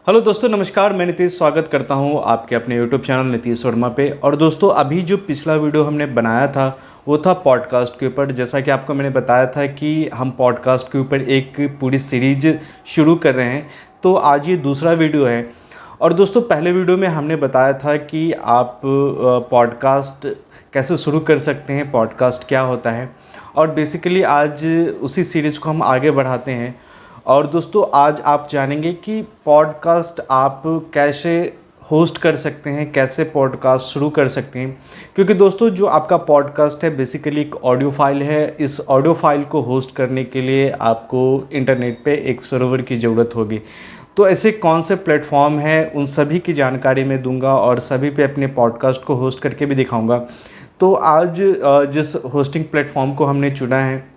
Hello दोस्तों, नमस्कार। मैं नीतीश स्वागत करता हूं आपके अपने यूट्यूब चैनल नीतीश वर्मा पे। और दोस्तों, अभी जो पिछला वीडियो हमने बनाया था वो था पॉडकास्ट के ऊपर। जैसा कि आपको मैंने बताया था कि हम पॉडकास्ट के ऊपर एक पूरी सीरीज शुरू कर रहे हैं, तो आज ये दूसरा वीडियो है। और दोस्तों, पहले वीडियो में हमने बताया था कि आप पॉडकास्ट कैसे शुरू कर सकते हैं, पॉडकास्ट क्या होता है। और बेसिकली आज उसी सीरीज़ को हम आगे बढ़ाते हैं। और दोस्तों, आज आप जानेंगे कि पॉडकास्ट आप कैसे होस्ट कर सकते हैं, कैसे पॉडकास्ट शुरू कर सकते हैं। क्योंकि दोस्तों, जो आपका पॉडकास्ट है बेसिकली एक ऑडियो फाइल है। इस ऑडियो फाइल को होस्ट करने के लिए आपको इंटरनेट पे एक सर्वर की ज़रूरत होगी। तो ऐसे कौन से प्लेटफॉर्म हैं, उन सभी की जानकारी मैं दूंगा और सभी पे अपने पॉडकास्ट को होस्ट करके भी दिखाऊंगा। तो आज जिस होस्टिंग प्लेटफॉर्म को हमने चुना है,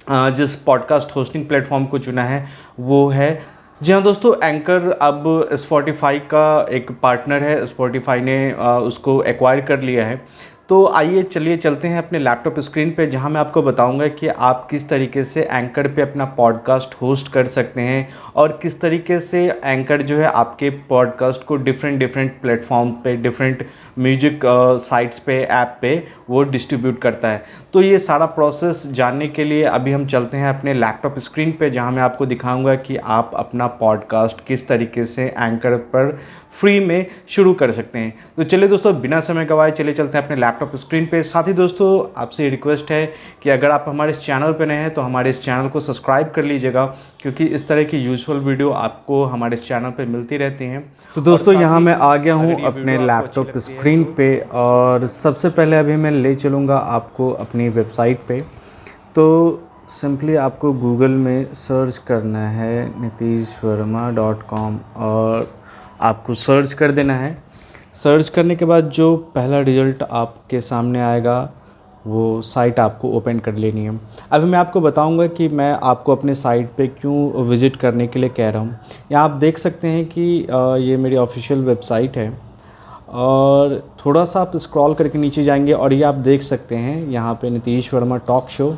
जिस पॉडकास्ट होस्टिंग प्लेटफॉर्म को चुना है वो है, जी हाँ दोस्तों, एंकर अब स्पॉटिफाई का एक पार्टनर है। स्पॉटिफाई ने उसको एक्वायर कर लिया है। तो आइए चलिए चलते हैं अपने लैपटॉप स्क्रीन पे, जहां मैं आपको बताऊंगा कि आप किस तरीके से एंकर पे अपना पॉडकास्ट होस्ट कर सकते हैं और किस तरीके से एंकर जो है आपके पॉडकास्ट को डिफरेंट प्लेटफॉर्म पे, डिफरेंट म्यूजिक साइट्स पे, ऐप पे वो डिस्ट्रीब्यूट करता है। तो ये सारा प्रोसेस जानने के लिए अभी हम चलते हैं अपने लैपटॉप स्क्रीन पे, जहां मैं आपको दिखाऊंगा कि आप अपना पॉडकास्ट किस तरीके से एंकर पर फ्री में शुरू कर सकते हैं। तो चलिए दोस्तों, बिना समय गवाए चले चलते हैं अपने लैपटॉप स्क्रीन पे। साथ ही दोस्तों, आपसे रिक्वेस्ट है कि अगर आप हमारे इस चैनल पर नए हैं तो हमारे इस चैनल को सब्सक्राइब कर लीजिएगा, क्योंकि इस तरह की यूजुअल वीडियो आपको हमारे इस चैनल पे मिलती रहती हैं। तो दोस्तों, यहाँ मैं आ गया हूँ अपने लैपटॉप स्क्रीन पे, और सबसे पहले अभी मैं ले चलूँगा आपको अपनी वेबसाइट पे। तो सिंपली आपको गूगल में सर्च करना है nitishvarma.com और आपको सर्च कर देना है। सर्च करने के बाद जो पहला रिज़ल्ट आपके सामने आएगा वो साइट आपको ओपन कर लेनी है। अभी मैं आपको बताऊंगा कि मैं आपको अपने साइट पे क्यों विज़िट करने के लिए कह रहा हूँ। यहाँ आप देख सकते हैं कि ये मेरी ऑफिशियल वेबसाइट है, और थोड़ा सा आप स्क्रॉल करके नीचे जाएंगे और ये आप देख सकते हैं यहाँ पे नीतीश वर्मा टॉक शो।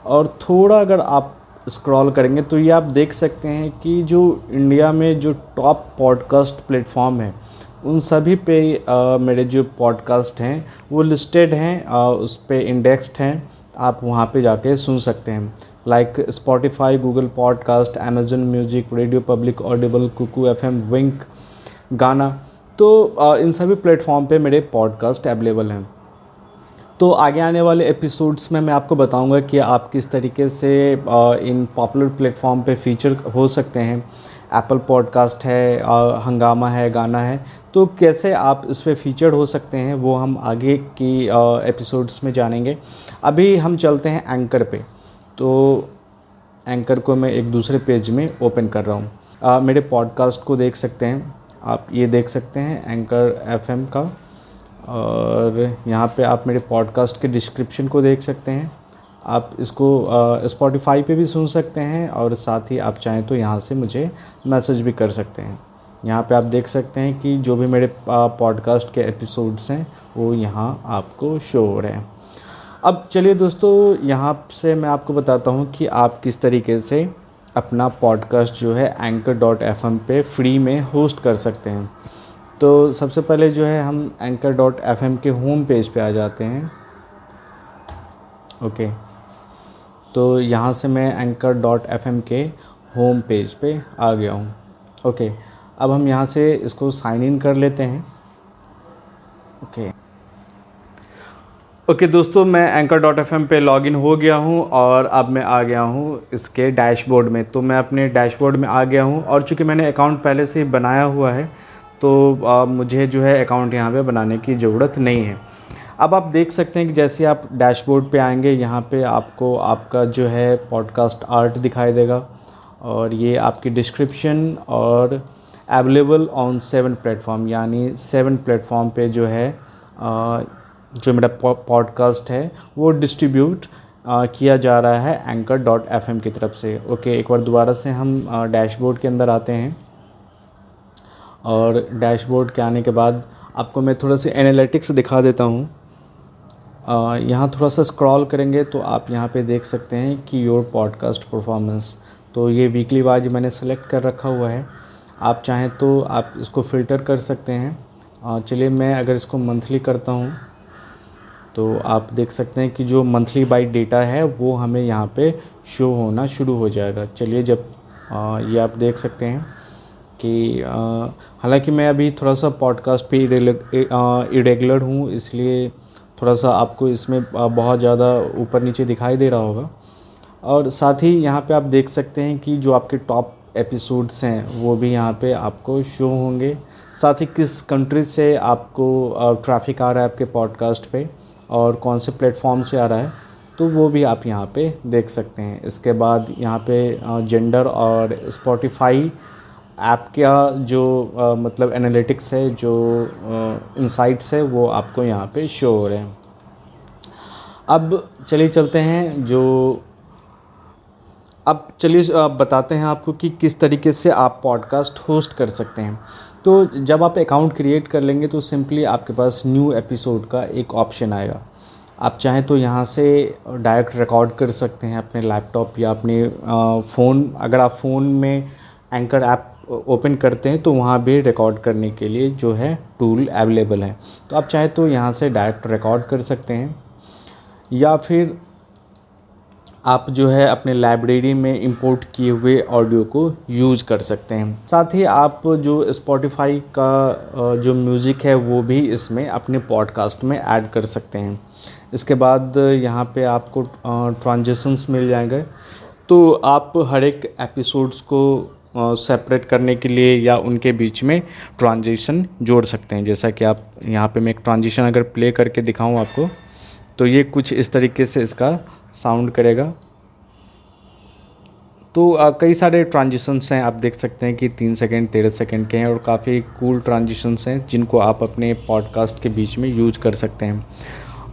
और थोड़ा अगर आप स्क्रॉल करेंगे तो ये आप देख सकते हैं कि जो इंडिया में जो टॉप पॉडकास्ट प्लेटफॉर्म है उन सभी पे मेरे जो पॉडकास्ट हैं वो लिस्टेड हैं, उस पे इंडेक्स्ड हैं। आप वहाँ पे जाके सुन सकते हैं, like Spotify, Google podcast, Amazon music, radio public, Audible, Kuku FM, Wynk, Gaana. तो इन सभी प्लेटफॉर्म पे मेरे पॉडकास्ट अवेलेबल हैं। तो आगे आने वाले एपिसोड्स में मैं आपको बताऊंगा कि आप किस तरीके से इन पॉपुलर प्लेटफॉर्म पे फीचर हो सकते हैं। एप्पल पॉडकास्ट है, हंगामा है, गाना है, तो कैसे आप इस पे फीचर हो सकते हैं वो हम आगे की एपिसोड्स में जानेंगे। अभी हम चलते हैं एंकर पे। तो एंकर को मैं एक दूसरे पेज में ओपन कर रहा हूँ। मेरे पॉडकास्ट को देख सकते हैं आप, ये देख सकते हैं एंकर एफएम का, और यहाँ पे आप मेरे पॉडकास्ट के डिस्क्रिप्शन को देख सकते हैं। आप इसको स्पॉटिफाई पे भी सुन सकते हैं, और साथ ही आप चाहें तो यहाँ से मुझे मैसेज भी कर सकते हैं। यहाँ पे आप देख सकते हैं कि जो भी मेरे पॉडकास्ट के एपिसोड्स हैं वो यहाँ आपको शो हो रहे हैं। अब चलिए दोस्तों, यहाँ से मैं आपको बताता हूँ कि आप किस तरीके से अपना पॉडकास्ट जो है anchor.fm पे फ्री में होस्ट कर सकते हैं। तो सबसे पहले जो है हम anchor.fm के होम पेज पे आ जाते हैं। ओके, तो यहाँ से मैं anchor.fm के होम पेज पे आ गया हूँ। ओके, अब हम यहाँ से इसको साइन इन कर लेते हैं। ओके दोस्तों, मैं anchor.fm पे लॉगिन हो गया हूँ और अब मैं आ गया हूँ इसके डैशबोर्ड में। तो मैं अपने डैशबोर्ड में आ गया हूँ, और चूँकि मैंने अकाउंट पहले से ही बनाया हुआ है तो मुझे जो है अकाउंट यहाँ पे बनाने की ज़रूरत नहीं है। अब आप देख सकते हैं कि जैसे आप डैशबोर्ड पे आएंगे, यहाँ पे आपको आपका जो है पॉडकास्ट आर्ट दिखाई देगा, और ये आपकी डिस्क्रिप्शन, और अवेलेबल ऑन 7 प्लेटफॉर्म, यानी 7 प्लेटफॉर्म पे जो है जो मेरा पॉडकास्ट है वो डिस्ट्रीब्यूट किया जा रहा है anchor.fm की तरफ से। ओके, एक बार दोबारा से हम डैशबोर्ड के अंदर आते हैं, और डैशबोर्ड के आने के बाद आपको मैं थोड़ा सा एनालिटिक्स दिखा देता हूँ। यहाँ थोड़ा सा स्क्रॉल करेंगे तो आप यहाँ पे देख सकते हैं कि योर पॉडकास्ट परफॉर्मेंस, तो ये वीकली वाइज मैंने सेलेक्ट कर रखा हुआ है। आप चाहें तो आप इसको फ़िल्टर कर सकते हैं। चलिए मैं अगर इसको मंथली करता हूँ तो आप देख सकते हैं कि जो मंथली बाइट डेटा है वो हमें यहाँ पे शो होना शुरू हो जाएगा। चलिए जब ये आप देख सकते हैं कि हालांकि मैं अभी थोड़ा सा पॉडकास्ट पे इरेगुलर हूँ, इसलिए थोड़ा सा आपको इसमें बहुत ज़्यादा ऊपर नीचे दिखाई दे रहा होगा। और साथ ही यहाँ पे आप देख सकते हैं कि जो आपके टॉप एपिसोड्स हैं वो भी यहाँ पे आपको शो होंगे। साथ ही किस कंट्री से आपको ट्रैफिक आ रहा है आपके पॉडकास्ट पे और कौन से प्लेटफॉर्म से आ रहा है, तो वो भी आप यहाँ पे देख सकते हैं। इसके बाद यहाँ पे जेंडर और स्पॉटिफाई ऐप का जो मतलब एनालिटिक्स है, जो इंसाइट्स है, वो आपको यहाँ पे शो हो रहे हैं। अब चलिए चलते हैं अब चलिए बताते हैं आपको कि किस तरीके से आप पॉडकास्ट होस्ट कर सकते हैं। तो जब आप अकाउंट क्रिएट कर लेंगे तो सिंपली आपके पास न्यू एपिसोड का एक ऑप्शन आएगा। आप चाहें तो यहाँ से डायरेक्ट रिकॉर्ड कर सकते हैं अपने लैपटॉप या अपने फ़ोन। अगर आप फ़ोन में एंकर ऐप ओपन करते हैं तो वहाँ भी रिकॉर्ड करने के लिए जो है टूल अवेलेबल है। तो आप चाहें तो यहाँ से डायरेक्ट रिकॉर्ड कर सकते हैं या फिर आप जो है अपने लाइब्रेरी में इंपोर्ट किए हुए ऑडियो को यूज़ कर सकते हैं। साथ ही आप जो स्पॉटिफाई का जो म्यूज़िक है वो भी इसमें अपने पॉडकास्ट में ऐड कर सकते हैं। इसके बाद यहाँ पे आपको ट्रांजिशंस मिल जाएंगे, तो आप हर एक एपिसोड्स को सेपरेट करने के लिए या उनके बीच में ट्रांजिशन जोड़ सकते हैं। जैसा कि आप यहाँ पे मैं एक ट्रांजिशन अगर प्ले करके दिखाऊँ आपको, तो ये कुछ इस तरीके से इसका साउंड करेगा। तो कई सारे ट्रांजिशंस हैं, आप देख सकते हैं कि 3 सेकंड 13 सेकंड के हैं और काफ़ी कूल ट्रांजिशंस हैं जिनको आप अपने पॉडकास्ट के बीच में यूज कर सकते हैं।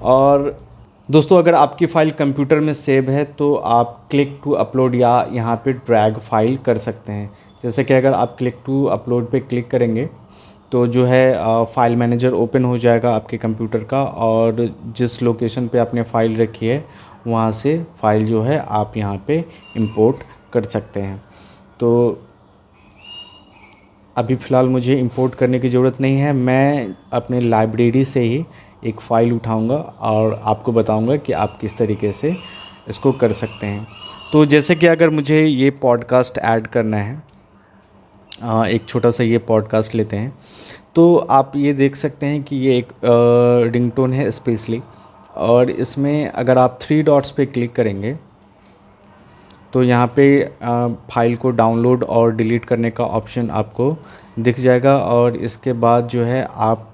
और दोस्तों अगर आपकी फ़ाइल कंप्यूटर में सेव है तो आप क्लिक टू अपलोड या यहाँ पे ड्रैग फाइल कर सकते हैं। जैसे कि अगर आप क्लिक टू अपलोड पे क्लिक करेंगे तो जो है फ़ाइल मैनेजर ओपन हो जाएगा आपके कंप्यूटर का, और जिस लोकेशन पे आपने फ़ाइल रखी है वहाँ से फ़ाइल जो है आप यहाँ पे इंपोर्ट कर सकते हैं। तो अभी फ़िलहाल मुझे इंपोर्ट करने की ज़रूरत नहीं है, मैं अपने लाइब्रेरी से ही एक फ़ाइल उठाऊंगा और आपको बताऊंगा कि आप किस तरीके से इसको कर सकते हैं। तो जैसे कि अगर मुझे ये पॉडकास्ट ऐड करना है, एक छोटा सा ये पॉडकास्ट लेते हैं, तो आप ये देख सकते हैं कि ये एक रिंगटोन है स्पेशली, और इसमें अगर आप 3 डॉट्स पे क्लिक करेंगे तो यहाँ पे फाइल को डाउनलोड और डिलीट करने का ऑप्शन आपको दिख जाएगा। और इसके बाद जो है आप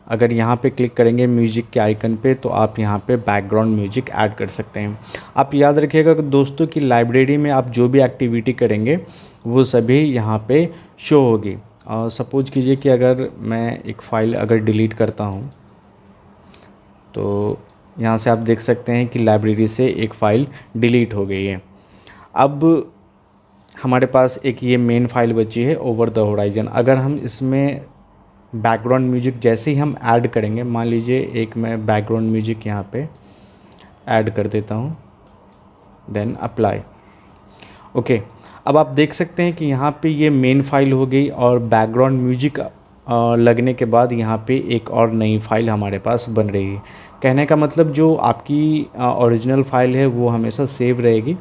अगर यहाँ पे क्लिक करेंगे म्यूजिक के आइकन पे, तो आप यहाँ पे बैकग्राउंड म्यूजिक ऐड कर सकते हैं। आप याद रखिएगा कि दोस्तों की लाइब्रेरी में आप जो भी एक्टिविटी करेंगे वो सभी यहाँ पे शो होगी। सपोज कीजिए कि अगर मैं एक फ़ाइल अगर डिलीट करता हूँ तो यहाँ से आप देख सकते हैं कि लाइब्रेरी से एक फ़ाइल डिलीट हो गई है। अब हमारे पास एक ये मेन फाइल बची है ओवर द होराइजन। अगर हम इसमें बैकग्राउंड म्यूजिक जैसे ही हम ऐड करेंगे, मान लीजिए एक मैं बैकग्राउंड म्यूजिक यहाँ पे ऐड कर देता हूँ, देन अप्लाई। ओके, अब आप देख सकते हैं कि यहाँ पे ये मेन फाइल हो गई और बैकग्राउंड म्यूजिक लगने के बाद यहाँ पे एक और नई फाइल हमारे पास बन रही है। कहने का मतलब जो आपकी ओरिजिनल फाइल है वो हमेशा सेव रहेगी,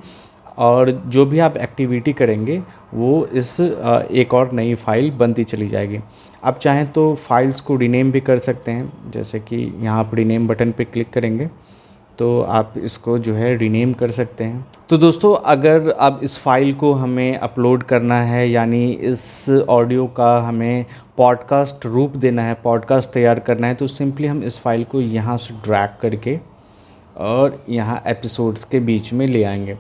और जो भी आप एक्टिविटी करेंगे वो इस एक और नई फाइल बनती चली जाएगी। आप चाहें तो फाइल्स को रीनेम भी कर सकते हैं, जैसे कि यहाँ पर रीनेम बटन पे क्लिक करेंगे तो आप इसको जो है रीनेम कर सकते हैं। तो दोस्तों अगर अब इस फाइल को हमें अपलोड करना है, यानी इस ऑडियो का हमें पॉडकास्ट रूप देना है, पॉडकास्ट तैयार करना है, तो सिंपली हम इस फाइल को यहाँ से ड्रैग करके और यहाँ एपिसोड्स के बीच में ले आएंगे।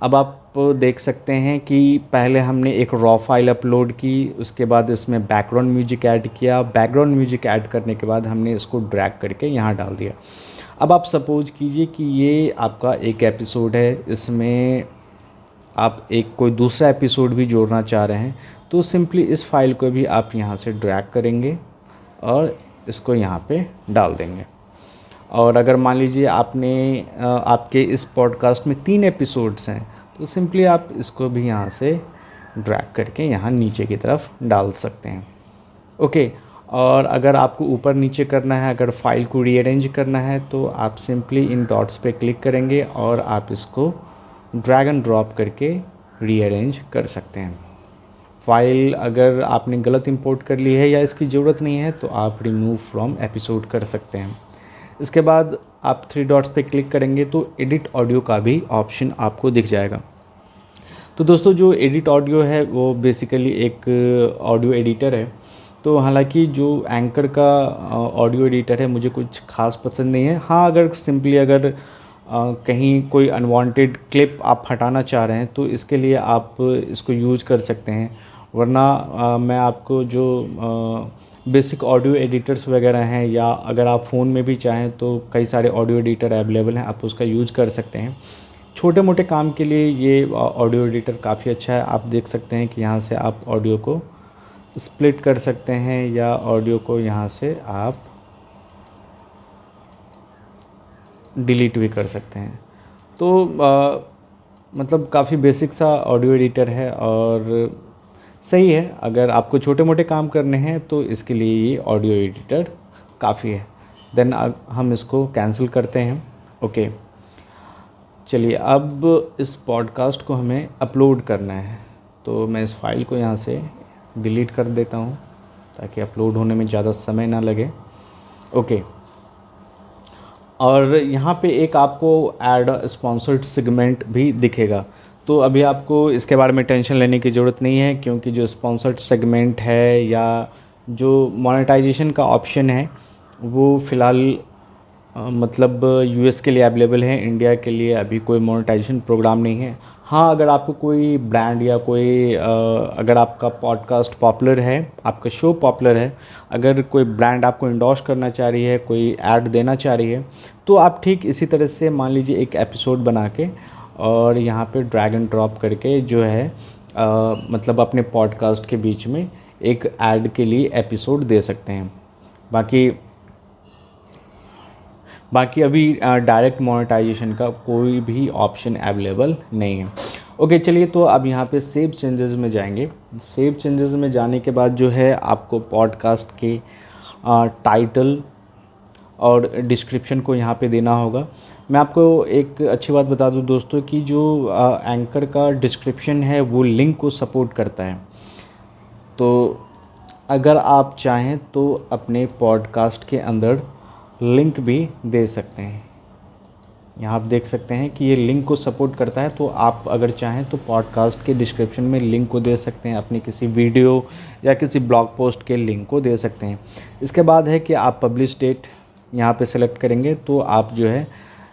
अब आप देख सकते हैं कि पहले हमने एक रॉ फाइल अपलोड की, उसके बाद इसमें बैकग्राउंड म्यूजिक ऐड किया, बैकग्राउंड म्यूजिक ऐड करने के बाद हमने इसको ड्रैग करके यहाँ डाल दिया। अब आप सपोज कीजिए कि ये आपका एक एपिसोड है, इसमें आप एक कोई दूसरा एपिसोड भी जोड़ना चाह रहे हैं, तो सिंपली इस फाइल को भी आप यहाँ से ड्रैग करेंगे और इसको यहाँ पे डाल देंगे। और अगर मान लीजिए आपके इस पॉडकास्ट में 3 एपिसोड्स हैं, तो सिंपली आप इसको भी यहाँ से ड्रैग करके यहाँ नीचे की तरफ डाल सकते हैं। ओके, और अगर आपको ऊपर नीचे करना है, अगर फाइल को रीअरेंज करना है तो आप सिंपली इन डॉट्स पे क्लिक करेंगे और आप इसको ड्रैग एंड ड्रॉप करके रीअरेंज कर सकते हैं। फाइल अगर आपने गलत इंपोर्ट कर ली है या इसकी ज़रूरत नहीं है तो आप रिमूव फ्रॉम एपिसोड कर सकते हैं। इसके बाद आप 3 डॉट्स पे क्लिक करेंगे तो एडिट ऑडियो का भी ऑप्शन आपको दिख जाएगा। तो दोस्तों जो एडिट ऑडियो है वो बेसिकली एक ऑडियो एडिटर है। तो हालांकि जो एंकर का ऑडियो एडिटर है मुझे कुछ खास पसंद नहीं है। हाँ, अगर सिंपली अगर कहीं कोई अनवांटेड क्लिप आप हटाना चाह रहे हैं तो इसके लिए आप इसको यूज़ कर सकते हैं, वरना मैं आपको जो बेसिक ऑडियो एडिटर्स वगैरह हैं या अगर आप फ़ोन में भी चाहें तो कई सारे ऑडियो एडिटर अवेलेबल हैं, आप उसका यूज़ कर सकते हैं। छोटे मोटे काम के लिए ये ऑडियो एडिटर काफ़ी अच्छा है। आप देख सकते हैं कि यहाँ से आप ऑडियो को स्प्लिट कर सकते हैं या ऑडियो को यहाँ से आप डिलीट भी कर सकते हैं। तो मतलब काफ़ी बेसिक सा ऑडियो एडिटर है और सही है। अगर आपको छोटे मोटे काम करने हैं तो इसके लिए ये ऑडियो एडिटर काफ़ी है। देन हम इसको कैंसिल करते हैं। ओके, चलिए अब इस पॉडकास्ट को हमें अपलोड करना है तो मैं इस फाइल को यहाँ से डिलीट कर देता हूँ ताकि अपलोड होने में ज़्यादा समय ना लगे। ओके, और यहाँ पे एक आपको ऐड स्पॉन्सर्ड सेगमेंट भी दिखेगा। तो अभी आपको इसके बारे में टेंशन लेने की ज़रूरत नहीं है, क्योंकि जो स्पॉन्सर्ड सेगमेंट है या जो मोनेटाइजेशन का ऑप्शन है वो फ़िलहाल मतलब यूएस के लिए अवेलेबल है। इंडिया के लिए अभी कोई मोनेटाइजेशन प्रोग्राम नहीं है। हाँ, अगर आपको कोई ब्रांड या कोई अगर आपका पॉडकास्ट पॉपुलर है, आपका शो पॉपुलर है, अगर कोई ब्रांड आपको इंडोर्स करना चाह रही है, कोई ऐड देना चाह रही है, तो आप ठीक इसी तरह से मान लीजिए एक एपिसोड बना के और यहाँ पे ड्रैग एंड ड्रॉप करके जो है मतलब अपने पॉडकास्ट के बीच में एक ऐड के लिए एपिसोड दे सकते हैं। बाकी अभी डायरेक्ट मोनेटाइजेशन का कोई भी ऑप्शन अवेलेबल नहीं है। ओके, चलिए तो अब यहाँ पे सेव चेंजेस में जाएंगे। सेव चेंजेस में जाने के बाद जो है आपको पॉडकास्ट के टाइटल और डिस्क्रिप्शन को यहाँ पे देना होगा। मैं आपको एक अच्छी बात बता दूँ दोस्तों कि जो एंकर का डिस्क्रिप्शन है वो लिंक को सपोर्ट करता है। तो अगर आप चाहें तो अपने पॉडकास्ट के अंदर लिंक भी दे सकते हैं। यहाँ आप देख सकते हैं कि ये लिंक को सपोर्ट करता है। तो आप अगर चाहें तो पॉडकास्ट के डिस्क्रिप्शन में लिंक को दे सकते हैं, अपनी किसी वीडियो या किसी ब्लॉग पोस्ट के लिंक को दे सकते हैं। इसके बाद है कि आप पब्लिश डेट यहाँ पे सेलेक्ट करेंगे तो आप जो है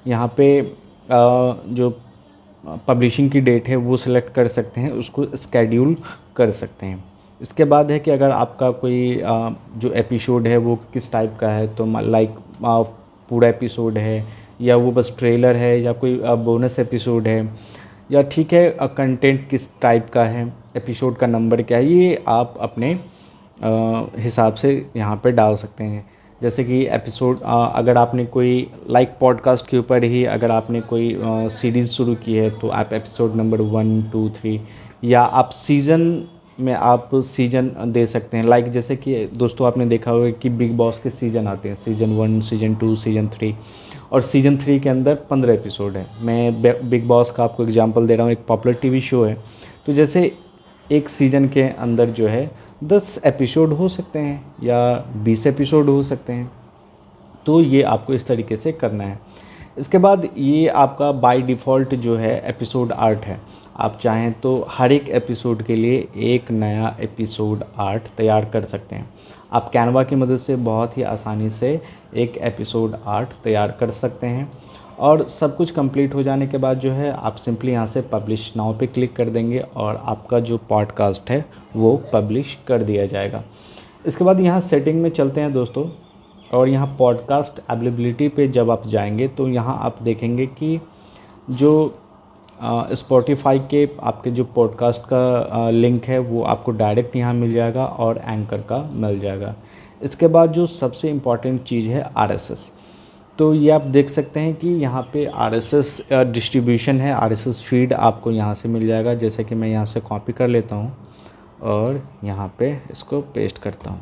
यहाँ पे जो पब्लिशिंग की डेट है वो सिलेक्ट कर सकते हैं, उसको स्केड्यूल कर सकते हैं। इसके बाद है कि अगर आपका कोई जो एपिसोड है वो किस टाइप का है, तो लाइक पूरा एपिसोड है या वो बस ट्रेलर है या कोई बोनस एपिसोड है, या ठीक है कंटेंट किस टाइप का है, एपिसोड का नंबर क्या है, ये आप अपने हिसाब से यहाँ पे डाल सकते हैं। जैसे कि एपिसोड अगर आपने कोई लाइक पॉडकास्ट के ऊपर ही अगर आपने कोई सीरीज़ शुरू की है तो आप एपिसोड नंबर 1, 2, 3, या आप सीज़न में आप सीज़न दे सकते हैं। लाइक जैसे कि दोस्तों आपने देखा होगा कि बिग बॉस के सीज़न आते हैं, सीज़न 1, सीज़न 2, सीज़न 3, और सीज़न 3 के अंदर 15 एपिसोड है। मैं बिग बॉस का आपको एग्जांपल दे रहा हूँ, एक पॉपुलर टीवी शो है। तो जैसे एक सीज़न के अंदर जो है 10 एपिसोड हो सकते हैं या 20 एपिसोड हो सकते हैं। तो ये आपको इस तरीके से करना है। इसके बाद ये आपका बाय डिफ़ॉल्ट जो है एपिसोड आर्ट है। आप चाहें तो हर एक एपिसोड के लिए एक नया एपिसोड आर्ट तैयार कर सकते हैं। आप कैनवा की मदद से बहुत ही आसानी से एक एपिसोड आर्ट तैयार कर सकते हैं। और सब कुछ कंप्लीट हो जाने के बाद जो है आप सिंपली यहाँ से पब्लिश नाउ पे क्लिक कर देंगे और आपका जो पॉडकास्ट है वो पब्लिश कर दिया जाएगा। इसके बाद यहाँ सेटिंग में चलते हैं दोस्तों, और यहाँ पॉडकास्ट अवेलेबिलिटी पे जब आप जाएंगे तो यहाँ आप देखेंगे कि जो स्पॉटिफाई के आपके जो पॉडकास्ट का लिंक है वो आपको डायरेक्ट यहाँ मिल जाएगा और एंकर का मिल जाएगा। इसके बाद जो सबसे इम्पॉर्टेंट चीज़ है RSS। तो ये आप देख सकते हैं कि यहाँ पे आरएसएस डिस्ट्रीब्यूशन है, आरएसएस फीड आपको यहाँ से मिल जाएगा। जैसे कि मैं यहाँ से कॉपी कर लेता हूँ और यहाँ पे इसको पेस्ट करता हूँ।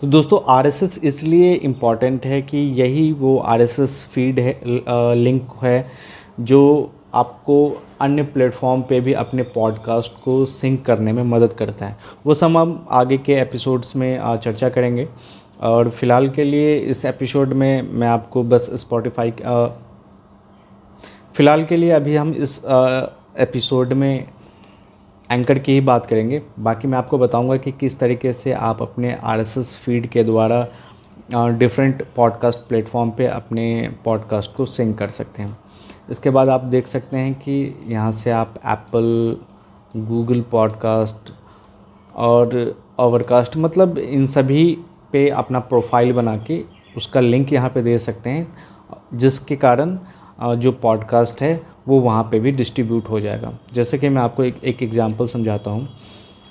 तो दोस्तों आरएसएस इसलिए इम्पॉर्टेंट है कि यही वो आरएसएस फीड है, लिंक है जो आपको अन्य प्लेटफॉर्म पे भी अपने पॉडकास्ट को सिंक करने में मदद करता है। वो सब हम आगे के एपिसोड्स में चर्चा करेंगे। और फ़िलहाल के लिए इस एपिसोड में मैं आपको बस स्पॉटिफाई फ़िलहाल के लिए अभी हम इस एपिसोड में एंकर की ही बात करेंगे। बाकी मैं आपको बताऊंगा कि किस तरीके से आप अपने आरएसएस फीड के द्वारा डिफरेंट पॉडकास्ट प्लेटफॉर्म पे अपने पॉडकास्ट को सिंक कर सकते हैं। इसके बाद आप देख सकते हैं कि यहाँ से आप एप्पल, गूगल पॉडकास्ट और ओवरकास्ट मतलब इन सभी पे अपना प्रोफाइल बना के उसका लिंक यहाँ पे दे सकते हैं, जिसके कारण जो पॉडकास्ट है वो वहाँ पे भी डिस्ट्रीब्यूट हो जाएगा। जैसे कि मैं आपको एक एग्जांपल समझाता हूँ।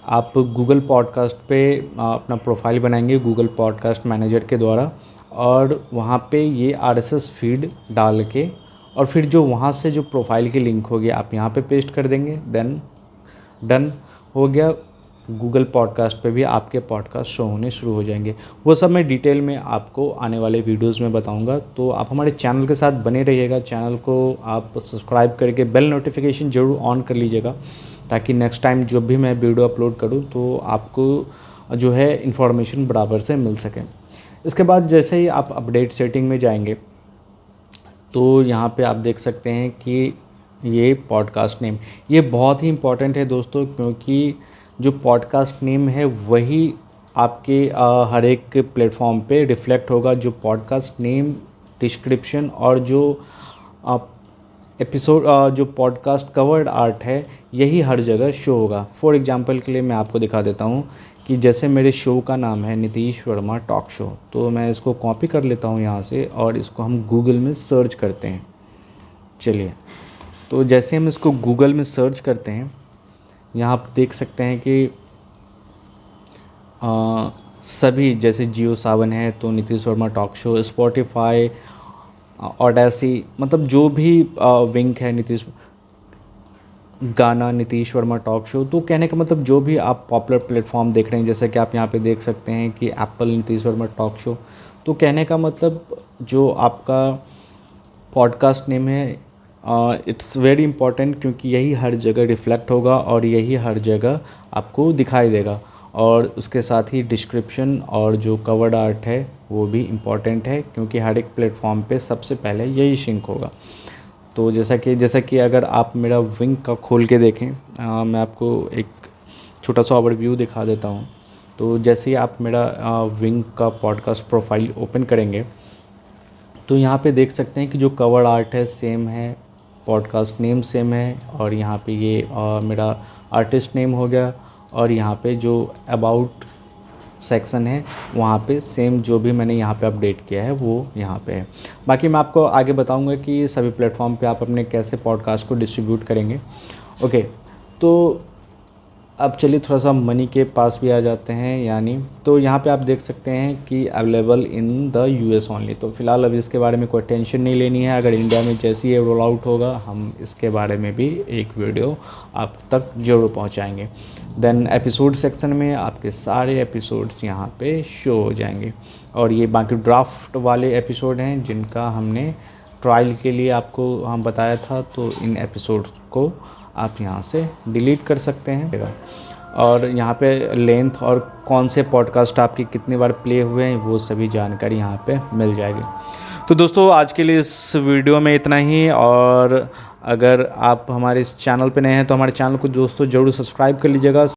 आप गूगल पॉडकास्ट पे अपना प्रोफाइल बनाएंगे गूगल पॉडकास्ट मैनेजर के द्वारा, और वहाँ पे ये आरएसएस फीड डाल के और फिर जो वहाँ से जो प्रोफाइल की लिंक होगी आप यहाँ पे पेस्ट कर देंगे। देन डन हो गया। गूगल पॉडकास्ट पे भी आपके पॉडकास्ट शो होने शुरू हो जाएंगे। वो सब मैं डिटेल में आपको आने वाले वीडियोस में बताऊंगा। तो आप हमारे चैनल के साथ बने रहिएगा। चैनल को आप सब्सक्राइब करके बेल नोटिफिकेशन ज़रूर ऑन कर लीजिएगा, ताकि नेक्स्ट टाइम जब भी मैं वीडियो अपलोड करूँ तो आपको जो है इन्फॉर्मेशन बराबर से मिल सके। इसके बाद जैसे ही आप अपडेट सेटिंग में जाएंगे तो यहाँ पे आप देख सकते हैं कि ये पॉडकास्ट नेम, ये बहुत ही इम्पॉर्टेंट है दोस्तों, क्योंकि जो पॉडकास्ट नेम है वही आपके हर एक प्लेटफॉर्म पे रिफ्लेक्ट होगा। जो पॉडकास्ट नेम, डिस्क्रिप्शन और जो एपिसोड जो पॉडकास्ट कवर्ड आर्ट है यही हर जगह शो होगा। फॉर एग्जांपल के लिए मैं आपको दिखा देता हूँ कि जैसे मेरे शो का नाम है नीतीश वर्मा टॉक शो, तो मैं इसको कॉपी कर लेता हूँ यहाँ से और इसको हम गूगल में सर्च करते हैं। चलिए, तो जैसे हम इसको गूगल में सर्च करते हैं, यहाँ आप देख सकते हैं कि सभी जैसे जियो सावन है तो Nitish Verma talk show, Spotify, Audacy, मतलब जो भी विंक है नीतीश गाना नीतीश वर्मा टॉक शो, तो कहने का मतलब जो भी आप पॉपुलर प्लेटफॉर्म देख रहे हैं, जैसे कि आप यहाँ पे देख सकते हैं कि Apple Nitish Verma talk show, तो कहने का मतलब जो आपका पॉडकास्ट नेम है इट्स वेरी इंपॉर्टेंट, क्योंकि यही हर जगह रिफ्लेक्ट होगा और यही हर जगह आपको दिखाई देगा। और उसके साथ ही डिस्क्रिप्शन और जो कवर्ड आर्ट है वो भी इम्पॉर्टेंट है, क्योंकि हर एक प्लेटफॉर्म पे सबसे पहले यही सिंक होगा। तो जैसा कि अगर आप मेरा विंक का खोल के देखें, मैं आपको एक छोटा सा ओवरव्यू दिखा देता हूँ। तो जैसे ही आप मेरा विंक का पॉडकास्ट प्रोफाइल ओपन करेंगे तो यहाँ पे देख सकते हैं कि जो कवर आर्ट है सेम है, पॉडकास्ट नेम सेम है, और यहाँ पे ये मेरा आर्टिस्ट नेम हो गया, और यहाँ पे जो अबाउट सेक्शन है वहाँ पे सेम जो भी मैंने यहाँ पे अपडेट किया है वो यहाँ पे है। बाकी मैं आपको आगे बताऊँगा कि सभी प्लेटफॉर्म पे आप अपने कैसे पॉडकास्ट को डिस्ट्रीब्यूट करेंगे। ओके, तो अब चलिए थोड़ा सा मनी के पास भी आ जाते हैं, यानी तो यहाँ पे आप देख सकते हैं कि available in the US only. तो फिलहाल अभी इसके बारे में कोई टेंशन नहीं लेनी है। अगर इंडिया में जैसे ही रोल आउट होगा हम इसके बारे में भी एक वीडियो आप तक जरूर पहुँचाएँगे। देन एपिसोड सेक्शन में आपके सारे एपिसोड्स यहाँ पे शो हो जाएंगे, और ये बाकी ड्राफ्ट वाले एपिसोड हैं जिनका हमने ट्रायल के लिए आपको हम बताया था। तो इन एपिसोड्स को आप यहाँ से डिलीट कर सकते हैं, और यहाँ पे लेंथ और कौन से पॉडकास्ट आपके कितनी बार प्ले हुए हैं वो सभी जानकारी यहाँ पे मिल जाएगी। तो दोस्तों आज के लिए इस वीडियो में इतना ही, और अगर आप हमारे इस चैनल पे नए हैं तो हमारे चैनल को दोस्तों ज़रूर सब्सक्राइब कर लीजिएगा।